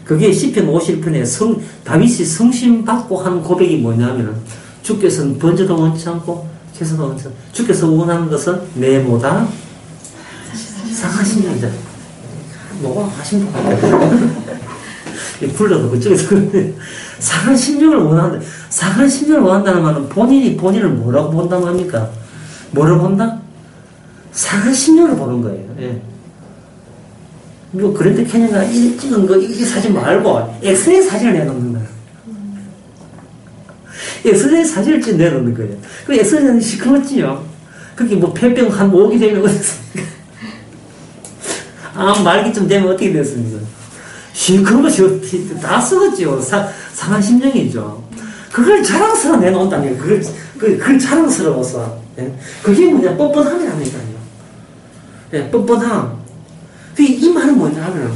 그게 시편 51편에 다윗이 성심 받고 하는 고백이 뭐냐면은 주께서는 번제도 원치 않고 제사도 원치 않고 주께서 원하는 것은 내보다 상하신 자이다. 뭐가 하신 분 같아요. 불러도 그쪽에서 상한 심령을 원한다. 상한 심령을 원한다는 말은 본인을 뭐라고 본다고 합니까? 뭐라고 본다? 상한 심령을 보는 거예요. 예. 뭐 그랜드 캐니언가 찍은 거 이 사진 말고 엑스레이 사진을 내놓는 거예요. 엑스레이 사진을 찍어 내놓는 거예요. 그 엑스레이는 시커멓지요. 그게 뭐 폐병 한 5기 되면 어떻습니까? 말기쯤 되면 어떻게 됐습니까? 시커멓지 다 썩었죠. 상한 심령이죠. 그걸 자랑스러워 내놓는다는 거예요. 그걸 자랑스러워서. 예? 그게 뭐냐? 뻔뻔함이라니까요. 예, 뻔뻔함. 이 말은 뭐냐 하면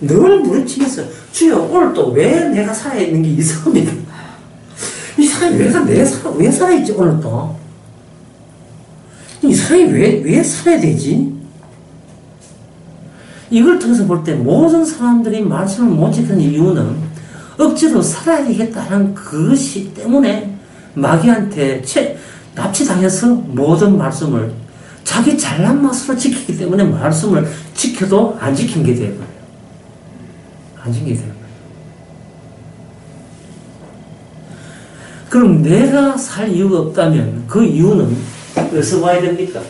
늘 부르치면서 주여 오늘 또 왜 내가 살아있는 게 이상합니다. 이 사람이 왜 살아있지 오늘 또? 이 사람이 왜 살아야 되지? 이걸 통해서 볼 때 모든 사람들이 말씀을 못 지키는 이유는 억지로 살아야 되겠다는 그것이 때문에 마귀한테 납치당해서 모든 말씀을 자기 잘난 맛으로 지키기 때문에 말씀을 지켜도 안 지킨 게 되는 거예요. 안 지킨 게 되는 거예요. 그럼 내가 살 이유가 없다면 그 이유는 어디서 와야 됩니까?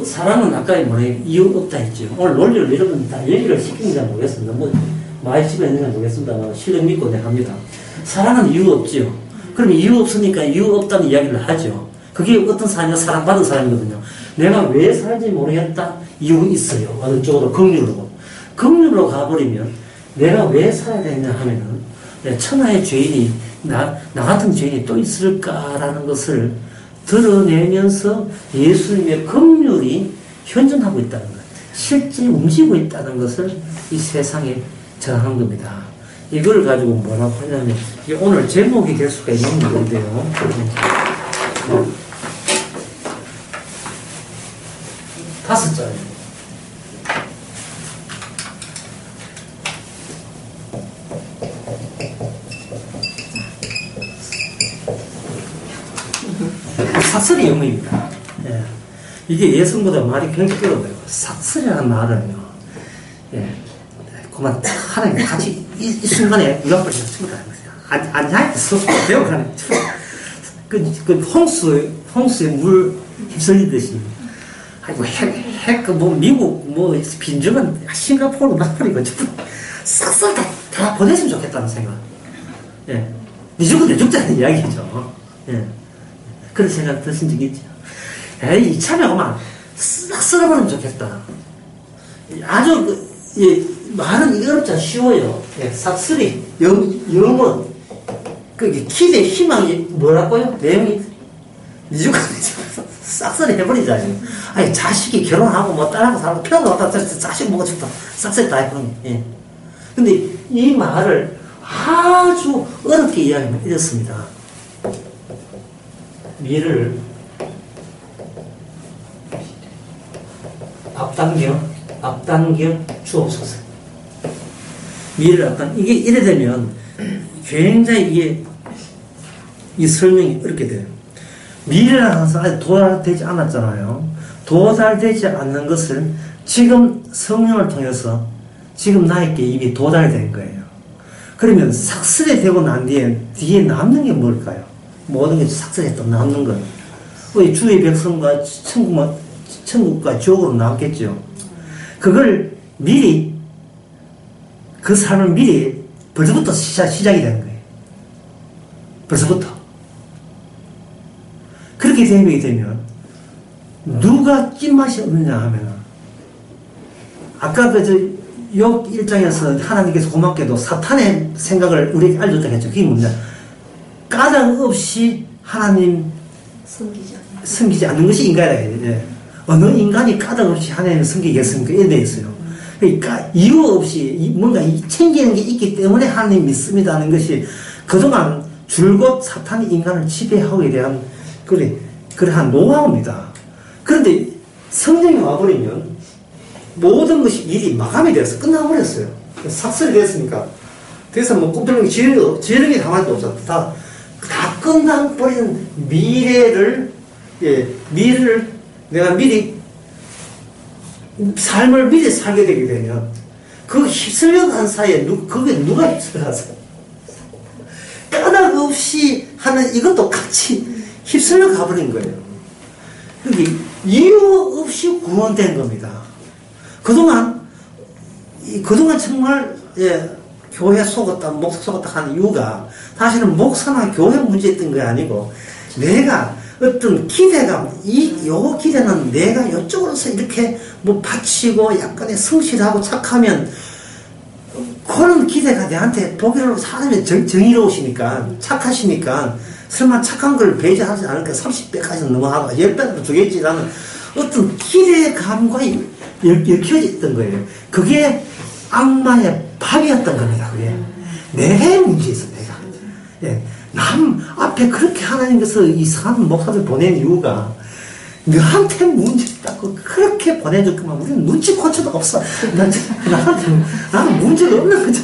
사람은 아까 뭐래요? 이유 없다 했죠. 오늘 논리를 여러분 다 얘기를 시키는지 모르겠습니다. 많이 집에 있는지 모르겠습니다. 실력 믿고 내가 합니다. 사랑은 이유 없지요. 그럼 이유 없으니까 이유 없다는 이야기를 하죠. 그게 어떤 사람이냐? 사랑받은 사람이거든요. 내가 왜 살지 모르겠다? 이유 있어요. 어느 쪽으로? 긍휼로 가버리면 내가 왜 살아야 되냐 하면은 천하의 죄인이 나 같은 죄인이 또 있을까라는 것을 드러내면서 예수님의 긍휼이 현존하고 있다는 것, 실제 움직이고 있다는 것을 이 세상에 전하는 겁니다. 이걸 가지고 뭐라고 하냐면 이게 오늘 제목이 될 수가 있는 건데요. 5자예요. 삭설의 영문입니다. 예. 이게 예성보다 말이 굉장히 어려워요. 삭설이라는 말은요. 예. 그만 하나님 같이 이 순간에 유학을 친구다. 앉아있어 배워가는 홍수에 물 휩쓸리듯이. 아이고, 미국, 빈정은 싱가포르, 나폴리가 전부 싹싹 다 보냈으면 좋겠다는 생각. 예. 니 죽은 내 죽자는 이야기죠. 예. 그런 생각 드신 적 있죠. 에이, 이참에 오면 싹 쓸어버리면 좋겠다. 아주, 말은 어렵지 않아 쉬워요. 예. 싹쓸이, 영원. 기대, 희망이 뭐라고요? 내용이, 니 죽은 싹쓸이 해버리자니. 아니, 자식이 결혼하고 딸하고 살고 편하고 왔다 자식 먹어 죽다. 싹쓸이 다 해버리니. 예. 근데 이 말을 아주 어렵게 이야기하면 이렇습니다. 미를 앞당겨 주옵소서. 미를 이게 이래 되면 굉장히 이 설명이 어렵게 돼요. 미래를 항상 아직 도달되지 않았잖아요. 도달되지 않는 것을 지금 성령을 통해서 지금 나에게 이미 도달된 거예요. 그러면 삭설이 되고 난 뒤에 남는 게 뭘까요? 모든 게 삭설이 또 남는 거예요. 우리 주의 백성과 천국과 지옥으로 남겠죠. 그걸 미리, 그 삶을 미리 벌써부터 시작이 되는 거예요. 벌써부터. 그렇게 되면 누가 찐맛이 없느냐 하면 아까 욥 1장에서 하나님께서 고맙게도 사탄의 생각을 우리에게 알려줬다고 했죠. 그게 뭐냐? 까닭 없이 하나님 섬기지 않는 것이 인간이다. 예. 어느 인간이 까닭 없이 하나님을 섬기겠습니까? 이런 데 있어요. 그러니까 이유 없이 뭔가 챙기는 게 있기 때문에 하나님 믿습니다 하는 것이 그동안 줄곧 사탄이 인간을 지배하게 대한 그러한 노하우입니다. 그런데 성령이 와버리면 모든 것이 일이 마감이 되어서 끝나버렸어요. 삭설이 됐으니까. 그래서 꿈틀렁이 지르기 가만히 없어. 다 끝나버리는 미래를 내가 삶을 미리 살게 되게 되면 그 휩쓸려간 사이에 그게 누가 휩쓸려갔어요? 까닭 없이 하는 이것도 같이 휩쓸려 가버린 거예요. 그게 이유 없이 구원된 겁니다. 그동안 정말, 교회 속았다, 목사 속았다 하는 이유가 사실은 목사나 교회 문제였던 게 아니고 내가 어떤 기대감, 요 기대는 내가 이쪽으로서 이렇게 바치고 약간의 성실하고 착하면 그런 기대가 내한테 보기로 사람이 정의로우시니까 착하시니까 설마 착한 걸 배제하지 않을까 30배까지 넘어가고 10배도 주겠지라는 어떤 기대감과 엮여져 있던 거예요. 그게 악마의 밥이었던 겁니다. 그게 내 문제였어. 내가 남 앞에 그렇게 하나님께서 이상한 목사들 보낸 이유가 너한테 문제 있다고 그렇게 보내줬구만. 우리는 눈치코치도 없어. 나는 문제가 없는 거죠.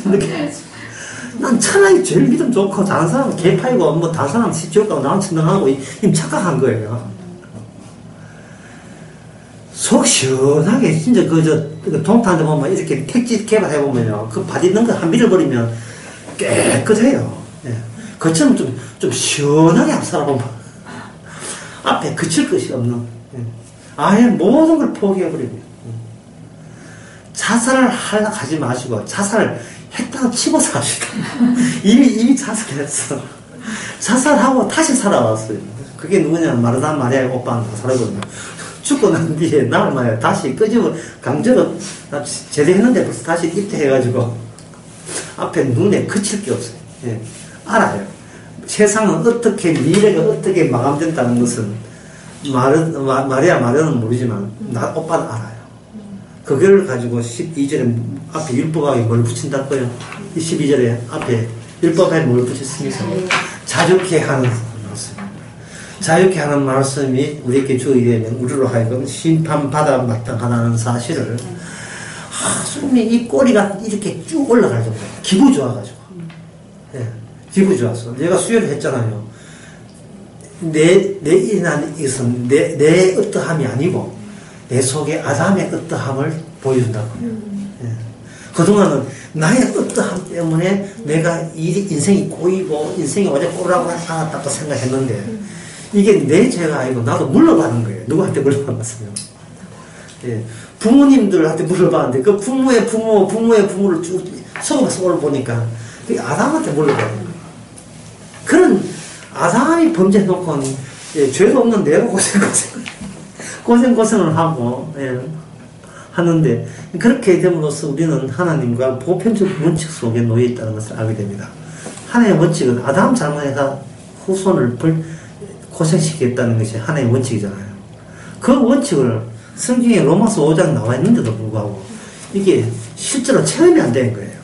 난 차라리 제일 믿음 좋고 다른 사람은 개파이고 다른 사람은 지옥 가고 나는 천당하고 이미 착각한 거예요. 속 시원하게 진짜 동탄에 보면 이렇게 택지 개발해 보면요, 그 밭 있는 거 한 밀어버리면 깨끗해요. 그처럼 좀 시원하게 한번 살아보면 앞에 그칠 것이 없는, 아예 모든 걸 포기해버리고 자살을 하려고 하지 마시고 자살을 했다고 치고 삽시다. 이미 자살했어. 자살하고 다시 살아왔어요. 그게 누구냐면 마르다 마리아의 오빠는 다 살았거든요. 죽고 난 뒤에 나을 만에 다시 끄집어 강제로 제대했는데 벌써 다시 입대해가지고 앞에 눈에 그칠 게 없어요. 알아요. 세상은 어떻게, 미래가 어떻게 마감된다는 것은 마리아 마리아는 모르지만 나 오빠는 알아요. 그걸 가지고 12절에 앞에 율법하게 뭘 붙인다고요? 12절에 앞에 율법하게 뭘 붙였습니까? 자유케 하는 말씀. 자유케 하는 말씀이 우리에게 주어야 되면 우리로 하여금 심판받아 마땅하다는 사실을 손이 이 꼬리가 이렇게 쭉 올라갈 정도. 기분 좋아가지고. 기분 좋았어. 내가 수혈을 했잖아요. 내 일이라는 것은 내 어떠함이 아니고 내 속에 아담의 어떠함을 보여준다고요. 예. 그동안은 나의 어떠함 때문에 내가 인생이 꼬이고 인생이 어제 꼬라고 살았다고 생각했는데 이게 내 죄가 아니고 나도 물러가는 거예요. 누구한테 물러봤어요? 예. 부모님들한테 물러봤는데 그 부모의 부모를 쭉 속을 보니까 그게 아담한테 물러가는 거예요. 그런 아담이 범죄해놓고는 예, 죄도 없는 내가 고생을 하고 예, 하는데 그렇게 됨으로써 우리는 하나님과 보편적 원칙 속에 놓여 있다는 것을 알게 됩니다. 하나님의 원칙은 아담 잘못해서 후손을 고생시키겠다는 것이 하나님의 원칙이잖아요. 그 원칙을 성경에 로마서 5장 나와 있는데도 불구하고 이게 실제로 체험이 안 되는 거예요.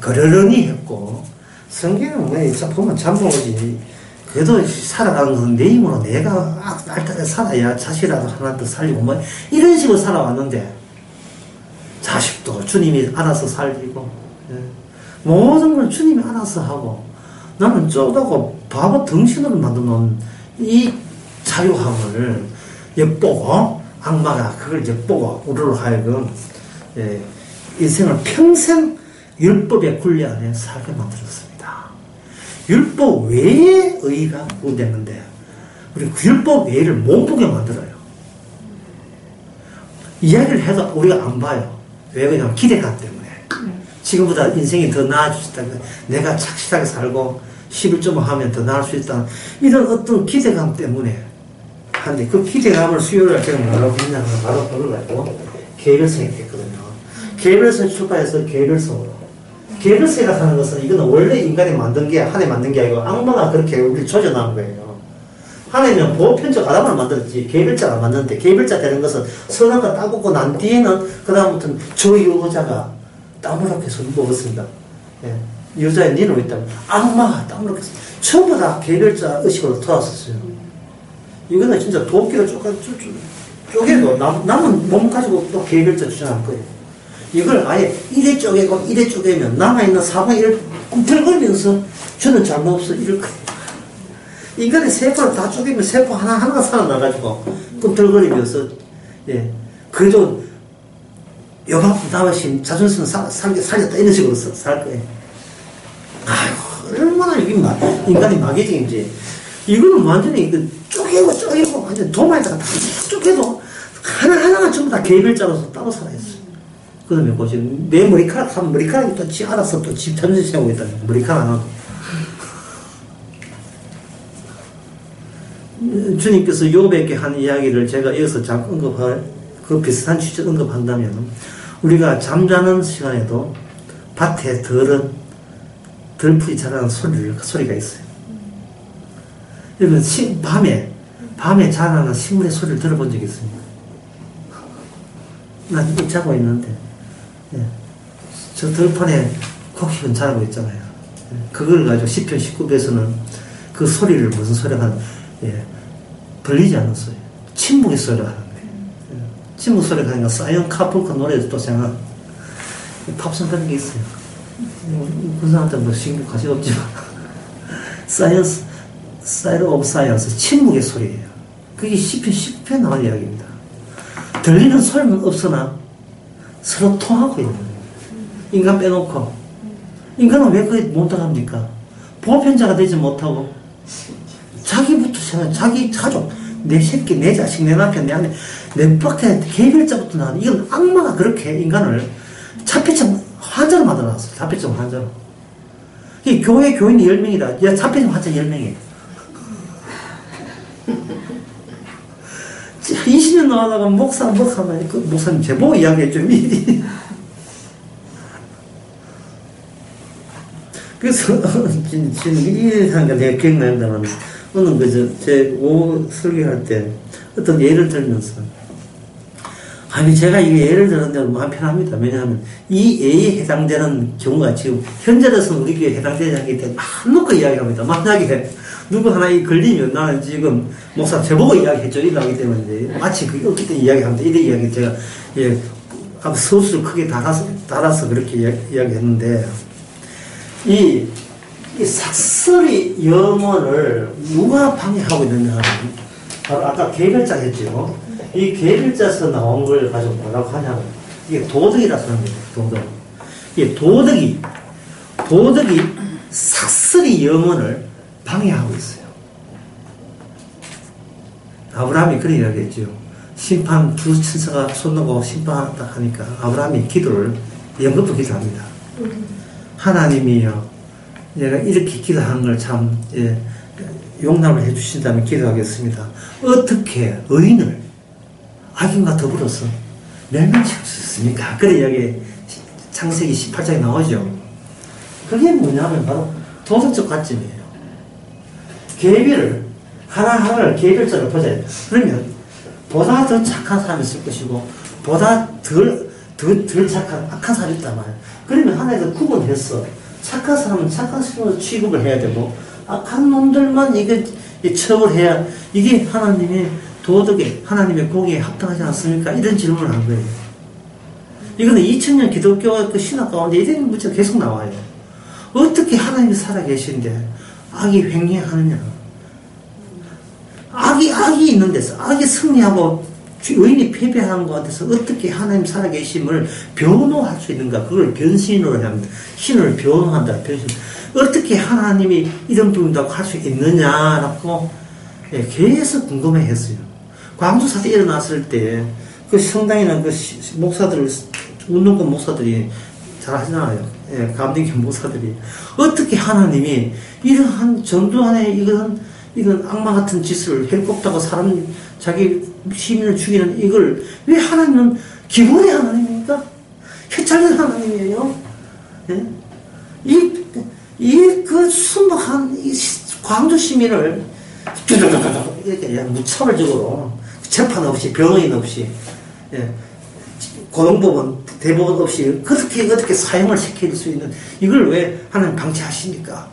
그러려니 했고 성경은 뭐 보면 잠보지 그래도 살아가는 것은 내 힘으로 내가 알뜰하게 살아야 자식이라도 하나 더 살리고 뭐 이런 식으로 살아왔는데 자식도 주님이 알아서 살리고 예. 모든 걸 주님이 알아서 하고 나는 쪼다고 바보 덩신으로 만들어놓은 이 자유함을 엿보고 악마가 그걸 엿보고 우리로 하여금 예, 인생을 평생 율법의 굴레 안에 살게 만들었습니다. 율법 외의 의의가 구되는데 우리 그 율법 외의를 못 보게 만들어요. 이야기를 해도 우리가 안 봐요. 왜 그러냐면 기대감 때문에. 지금보다 인생이 더 나아질 수 있다. 내가 착실하게 살고 11.5 하면 더 나을 수 있다. 이런 어떤 기대감 때문에 하는데 그 기대감을 수요일날 제가 뭐라고 했냐면 바로 그걸 가지고 계별성이 했거든요. 계별성 출발해서 계별성으로. 계별성이라고 하는 것은 이거는 원래 인간이 만든 게 하나님 만든 게 아니고 악마가 그렇게 우리를 조져놓은 거예요. 하나님은 보편적 아담을 만들었지 계별자가 만드는데 계별자 되는 것은 선악과 따먹고 난 뒤에는 그 다음부터는 저 여자가 따먹으라고 해서 먹었습니다. 예. 여자의 니는 있다면 악마가 따먹으라고 해서 전부 다 계별자 의식으로 돌아섰어요. 이거는 진짜 도끼로 쪼개도 남은 몸 가지고 또 계별자 주장할 거예요. 이걸 아예 이래 쪼개고 이래 쪼개면 남아있는 사방에 이를 꿈틀거리면서 저는 잘못 없어 이럴 거예요. 인간의 세포를 다 쪼개면 세포 하나하나가 살아나가지고 꿈틀거리면서 예 그래도 요만큼 남아신 자존심은 살렸다 이런 식으로 살 거예요. 아이고 얼마나 이게 인간이 마귀적인지 이거는 완전히 쪼개고 완전 도마에다가 다 쪼개도 하나하나가 전부 다 개별자로서 따로 살아있어요. 그 다음에 보시면 내 머리카락 하면 머리카락이 또 지 알아서 또 지 자존심 세우고 있다는 머리카락 하나 주님께서 욥에게 한 이야기를 제가 여기서 잠깐 언급할 그 비슷한 취지 언급한다면 우리가 잠자는 시간에도 밭에 덜풀이 자라는 소리가 있어요. 여러분 밤에 자라는 식물의 소리를 들어본 적이 있습니까? 난 이거 자고 있는데 예. 저 들판에 코끼리는 자라고 있잖아요. 예. 그걸 가지고 시편 19배에서는 그 소리를 무슨 소리가 하는 예. 들리지 않는 소리 침묵의 소리가 하는 거예요. 예. 침묵 소리가 하니까 사이언 카풀크 노래도 또 생각 팝송 같은 게 있어요. 그 사람한테 뭐 신경 관심 없지만 사이언 오브 사이언스 침묵의 소리예요. 그게 시편 19편에 나온 이야기입니다. 들리는 소리는 없으나 서로 통하고 있는 거예요. 인간 빼놓고. 인간은 왜 그게 못하갑니까? 보편자가 되지 못하고 자기부터 생각, 자기 가족, 내 새끼, 내 자식, 내 남편, 내 아내, 내 밖에 개별자부터 나는 이건 악마가 그렇게 인간을 자폐증 환자로 만들어놨어요. 자폐증 환자로. 이 교회 교인이 10명이다. 야, 자폐증 환자 10명이에요. 20년 나가다가 목사하면 그 목사님 제보고 이야기했죠, 미리. 그래서, 지금 이 상가 내가 기억나는다면, 오늘 제 오후 설교할 때 어떤 예를 들면서, 아니, 제가 이게 예를 들었는데 마음 편합니다. 왜냐하면 이 예에 해당되는 경우가 지금 현재로서는 우리 교회에 해당되지 않기 때문에 막 놓고 이야기합니다. 만약에 누구 하나 걸리면 나는 지금 목사 제보고 이야기했죠. 이러기 때문에 마치 그게 어떻게 이야기합니다. 이런 이야기 제가 예, 서술을 크게 달아서 그렇게 이야기했는데 이 이 삭설의 염원을 누가 방해하고 있느냐 하면 바로 아까 개별자 했죠. 이 개별자에서 나온 걸 가지고 뭐라고 하냐면 이게 도덕이라고 합니다. 도덕. 이게 도덕이 삭설의 염원을 방해하고 있어요. 아브라함이 그런 이야기 했죠. 심판 두 천사가 손 놓고 심판한다 하니까 아브라함이 기도를 연금도 기도합니다. 하나님이요, 내가 이렇게 기도하는 걸 참 용납을 해주신다면 기도하겠습니다. 어떻게 의인을 악인과 더불어서 멸망시킬 수 있습니까? 그런 이야기 창세기 18장에 나오죠. 그게 뭐냐면 바로 도덕적 관점이에요. 계비를 하나하나를 개별적으로 보자. 그러면 보다 더 착한 사람이 있을 것이고 보다 덜 착한 악한 사람이 있단 말이에요. 그러면 하나에서 구분해서 착한 사람은 착한 사람으로 취급을 해야 되고 악한 놈들만 이게 처벌해야 이게 하나님의 도덕에 하나님의 공의에 합당하지 않습니까? 이런 질문을 한 거예요. 이거는 2000년 기독교 그 신학 가운데 이런 문제가 계속 나와요. 어떻게 하나님이 살아계신데 악이 횡행하느냐? 악이 있는 데서, 악이 승리하고 의인이 패배하는 것 같아서 어떻게 하나님 살아계심을 변호할 수 있는가? 그걸 변신으로 합니다. 신을 변호한다, 변신. 어떻게 하나님이 이런 부분도 할 수 있느냐라고 계속 궁금해 했어요. 광주 사태 일어났을 때, 그 성당이나 그 목사들, 운동권 목사들이 잘 하잖아요. 감리교 목사들이. 어떻게 하나님이 이러한 전두환의 이건 악마 같은 짓을 헬껍다고 사람, 자기 시민을 죽이는 이걸 왜 하나님은 기본의 하나님입니까? 해찰된 하나님이에요. 예? 그 순박한 광주 시민을 이렇게 무차별적으로 재판 없이, 변호인 없이, 고등법원, 대법원 없이 그렇게 어떻게 사용을 시킬 수 있는 이걸 왜 하나님 방치하십니까?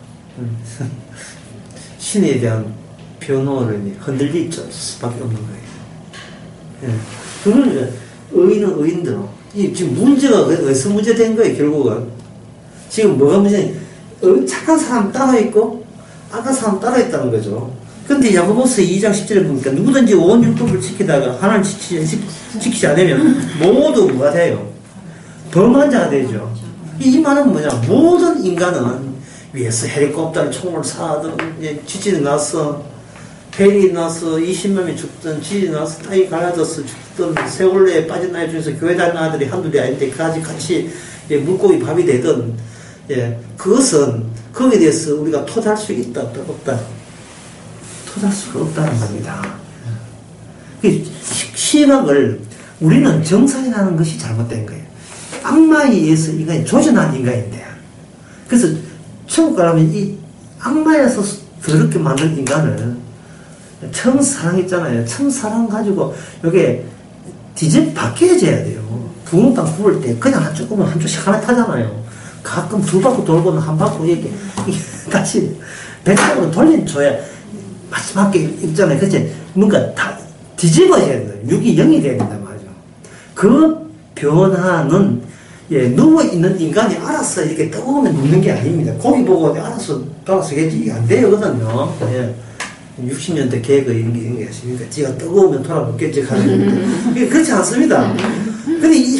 신에 대한 변호를 흔들릴 수밖에 없는 거예요. 그러면 의인은 의인대로. 지금 문제가 어디서 문제된 거예요, 결국은. 지금 뭐가 문제냐? 착한 사람 따로 있고, 악한 사람 따로 있다는 거죠. 근데 야고보서 2장 10절에 보니까 누구든지 온 율법을 지키다가 하나님 지키지 않으면 모두 뭐가 돼요? 범한 자가 되죠. 이 말은 뭐냐? 모든 인간은 위에서 헬리콥터를 총을 쏴든, 지진이 나서, 헬이 나서 20명이 죽든, 지진이 나서 땅이 갈라져서 죽든, 세월호에 빠진 아이 중에서 교회 다니는 아들이 한둘이 아닌데, 같이 물고기 밥이 되든, 그것은 거기에 대해서 우리가 토달할 수 있다, 없다? 토달할 수가 없다는 겁니다. 시각을 우리는 정상이라는 것이 잘못된 거예요. 악마에 의해서 인간이 조전한 인간인데, 그래서 천국 가려면 이 악마에서 더럽게 만든 인간을 처음 사랑했잖아요. 처음 사랑 가지고 요게 뒤집 바뀌어져야 돼요. 부흥당 구울 때 그냥 조금은 한 쪽씩 하나 타잖아요. 가끔 두 바퀴 돌고는 한 바퀴 이렇게 다시 배짱으로 돌려줘야 마지막에 있잖아요. 그치? 뭔가 다 뒤집어져야 돼요. 6이 0이 돼야 된단 말이죠. 그 변화는 누워있는 인간이 알아서 이렇게 떠오르면 눕는 게 아닙니다. 고기 보고 알아서 돌아서겠지. 이게 안 되거든요. 60년대 개그 이런 게 있으니까 지가 뜨거우면 돌아보겠지 하는 건데 그렇지 않습니다. 근데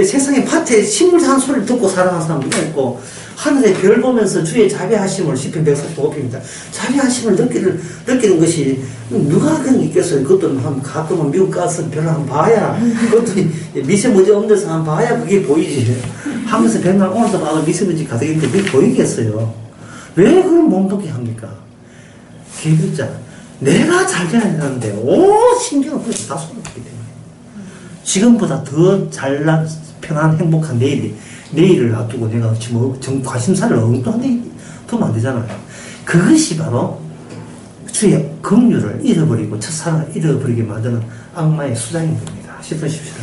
세상에 밭에 식물 사는 소리를 듣고 살아가는 사람도 있고 하늘에 별 보면서 주의 자비하심을 시편 145편입니다. 자비하심을 느끼는 것이 누가 그런 게 있겠어요. 그것도 가끔은 미국 가서 별 한번 봐야 그것도 미세먼지 없는 데서 한번 봐야 그게 보이지. 하면서 백날 오늘도 봐도 미세먼지 가득 있는데 그게 보이겠어요. 왜 그걸 몸독게 합니까? 개별자. 내가 잘 돼야 되는데, 신경을 그렇게 다 쏟았기 때문에. 지금보다 더 잘난, 편한, 행복한 내일을 놔두고 내가 지금 관심사를 엉뚱한데 두면 안 되잖아요. 그것이 바로 주의 긍휼을 잃어버리고 첫사랑을 잃어버리게 만드는 악마의 수장인 겁니다. 싶으십시오.